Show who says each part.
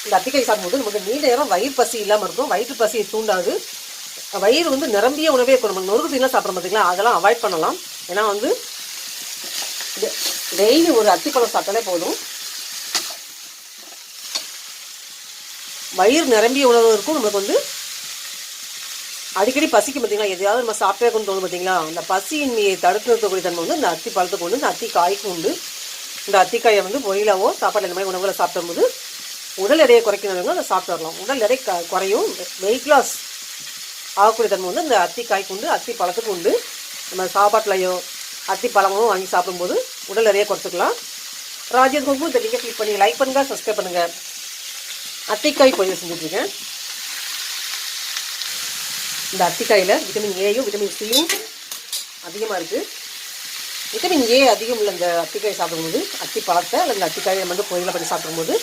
Speaker 1: இந்த அத்திக்காய் சாப்பிடும்போது நமக்கு நீண்ட நேரம் வயிறு பசி இல்லாமல் இருக்கும். வயிற்று பசியை தூண்டாது. வயிறு வந்து நிரம்பிய உணவே இருக்கும். நம்ம நொறுக்கு தீனா சாப்பிட்ற பார்த்தீங்களா, அதெல்லாம் அவாய்ட் பண்ணலாம். ஏன்னா வந்து டெய்லி ஒரு அத்திப்பழம் சாப்பிட்டாலே போதும். வயிறு நிரம்பிய உணவு இருக்கும். நம்மளுக்கு வந்து அடிக்கடி பசிக்கும் பார்த்தீங்களா, எதையாவது நம்ம சாப்பிட்டே கொண்டு தோணும் பார்த்தீங்களா, அந்த பசியின்மையை தடுத்து நிறுத்தக்கூடிய தன்மை வந்து இந்த அத்தி பழத்துக்கு உண்டு, இந்த அத்திக்காய்க்கு உண்டு. இந்த அத்திக்காயை வந்து பொரியலாவோ சாப்பாடு இந்த மாதிரி உணவுகளை சாப்பிடும்போது உடல் எடையை குறைக்கணுங்க அதை சாப்பிட்டு வரலாம். உடல் எடை குறையும், வெயிட் லாஸ் ஆகக்கூடிய தன்மை வந்து இந்த அத்திக்காய்க்கு உண்டு, அத்தி பழத்துக்கு உண்டு. நம்ம சாப்பாட்டுலையோ அத்தி பழமும் வாங்கி சாப்பிடும்போது உடல் எடையை குறைச்சிக்கலாம். ராஜ்யத் குங்கு இந்த லிங்கை கிளிக் பண்ணி லைக் பண்ணுங்கள், சப்ஸ்கிரைப் பண்ணுங்கள். அத்திக்காய் பொரியல் செஞ்சுட்ருக்கேன். இந்த அத்திக்காயில் விட்டமின் ஏயும் விட்டமின் சியும் அதிகமாக இருக்குது. விட்டமின் ஏ அதிகம் உள்ள இந்த அத்திக்காய் சாப்பிடும்போது, அத்தி பழத்தை அல்லது அத்திக்காயை நம்ம வந்து பொரியலை பண்ணி சாப்பிடும்போது